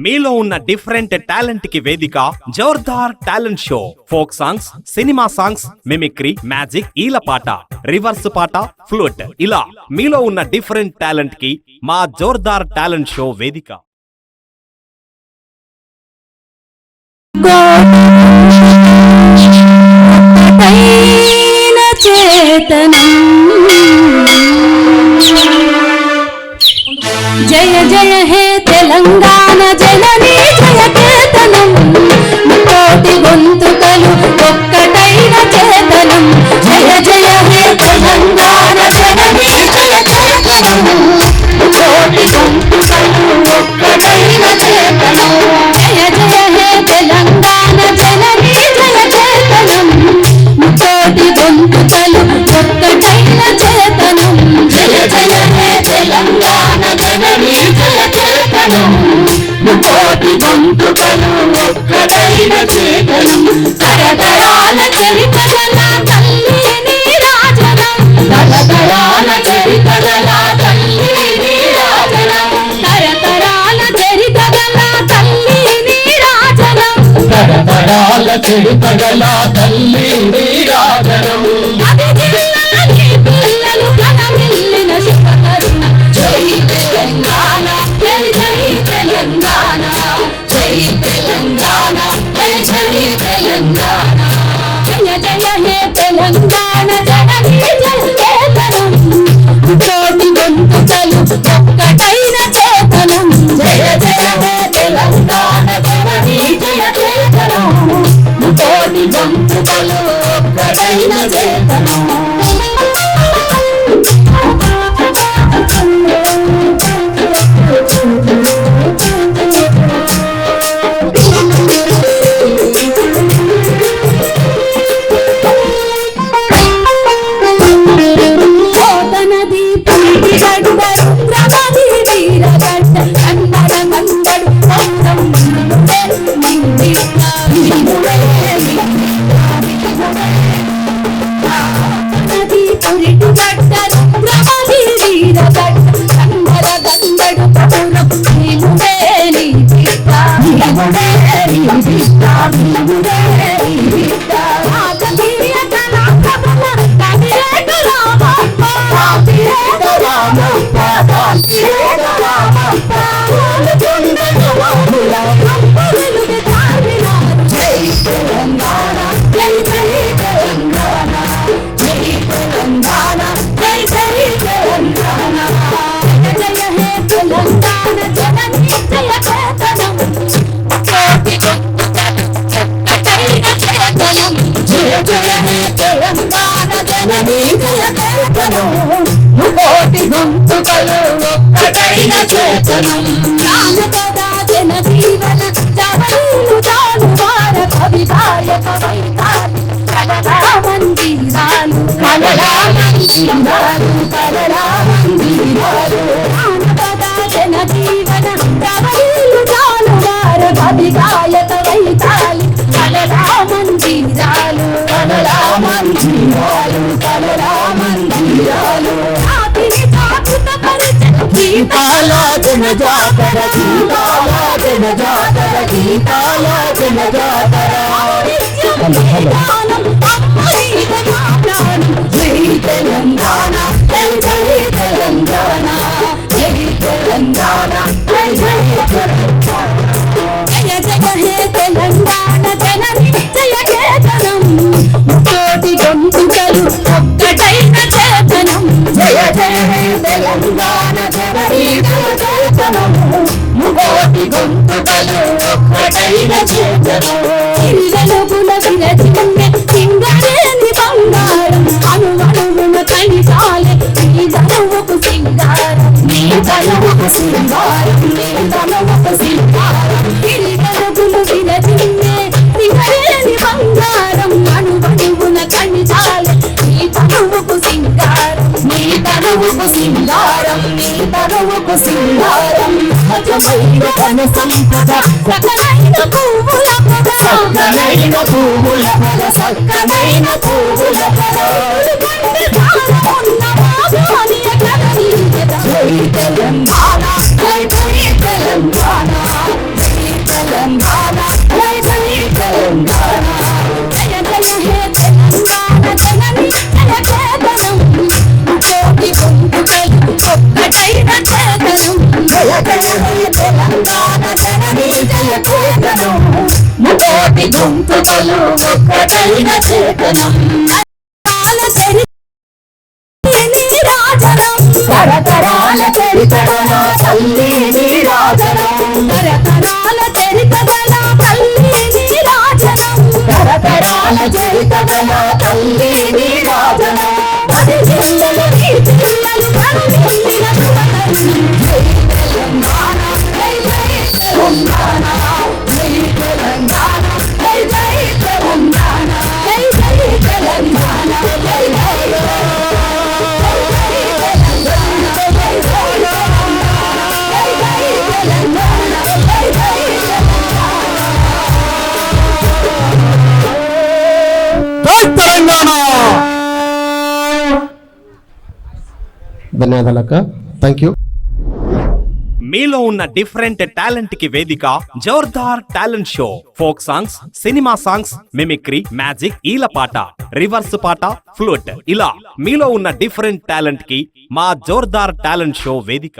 మీలో ఉన్న different talent కి వేదిక జోర్దార్ talent show. Folk songs, cinema songs, mimicry, magic, ఈలపాట, రివర్స్ పాట, ఫ్లూట్, ఇలా మీలో ఉన్న డిఫరెంట్ టాలెంట్ కి మా జోర్దార్ టాలెంట్ షో వేదిక. జయ జయ హే తెలంగాణ జననీ జయ కేతనం, కోటి గొంతుకలు ఒక్కటైన చేతనం. జయ జయ హే తెలంగాణ జననీ జయ కేతనం, కోటి గొంతుకలు ఒక్కటైన చేతనం. జయ జయ హే తెలంగాణ జననీ జయ కేతనం, కోటి గొంతుకలు ఒక్కటైన చేతనం. జయ జయ హే తెలంగాణ జననీ జయ కేతనం, కోటి గొంతుకలు ఒక్కటైన చేతనం. తరతరాల చరితగల తల్లి నీరాజనం, తరతరాల చరితగల తల్లి నీరాజనం, తరతరాల చరితగల తల్లి నీరాజనం, తరతరాల చరితగల తల్లి నీరాజనం. అది జిల్లాని పిల్లలు కనమిల్లిన శుభకరుణ. జై తెలంగాణ, జై జై తెలంగాణ, జై తెలంగాణ, జై జై తెలంగాణ. జయ జయ హే తెలంగాణ జననీ జయ కేతనం, కోటి గొంతుకలు ఒక్కటైన చేతనం. జయ జయ హే తెలంగాణ జననీ జయ కేతనం, కోటి గొంతుకలు ఒక్కటైన చేతనం. కోటి గొంతుకలు ఒక్కటైన చేతనం. రామకథా జన జీవన జవలీలు జానువార కవి గాయక వైతాలి కలరా మందిరాలు, కలరా మందిరాలు, కలరా మందిరాలు. రామకథా జన జీవన జవలీలు జానువార కవి గాయక వైతాలి కలరా మందిరాలు, కలరా మందిరాలు, కలరా మందిరాలు. గీతాల జన జాతర, గీతాల జన జాతర, గీతాల జన జాతర. జై తెలంగాణ, జై జై తెలంగాణ, జై తెలంగాణ, జై జై తెలంగాణ. జయ జయ హే తెలంగాణ జననీ జయ కేతనం, కోటి గొంతుకలు ఒక్కటైన చేతనం. జయ జయ హే తెలంగాణ జననీ జయ కేతనం, కోటి గొంతుకలు ఒక్కటైన చేతనం. ఇరువెలుగుల విరచిల్లె సింగరేణి బంగారం, అణువణువున కణిసాలే నీ తనువుకు సింగారం, నీ తనువుకు సింగారం, నీ తనువుకు సింగారం. ఇరువెలుగులు విరచిల్లె సింగరేణి బంగారం, అణువణువున కణిసాలే నీ తనువుకు సింగారం, నీ తనువుకు సింగారం, నీ తనువుకు సింగారం. సజమైన ధన సంపద, సకలైన పువ్వుల పొద, సకలైన పువ్వుల పొద, సకలైన పువ్వుల పొద. జై తెలంగాణ, జై జై తెలంగాణ. గొంతుకలు ఒక్కటైన చేతనం తరతరాల చరితగల తల్లి నీరాజనం తరతరాల చరితగల తల్లి నీరాజనం తరతరాల చరితగల తల్లి నీరాజనం పది జిల్లలు ఈ జిల్లలు కనువిందిన ధృవతల్లి జై తెలంగాణ జై జై తెలంగాణ జై తెలంగాణ జై జై తెలంగాణ జై జై తెలంగాణ జై జై తెలంగాణ. ధన్యవాదాలక్క, thank you. మీలో ఉన్న డిఫరెంట్ టాలెంట్ కి వేదిక జోర్దార్ talent show. Folk songs, cinema songs, mimicry, magic, ఈలపాట, రివర్స్ పాట, ఫ్లూట్ ఇలా మీలో ఉన్న డిఫరెంట్ టాలెంట్ కి మా జోర్దార్ టాలెంట్ షో వేదిక.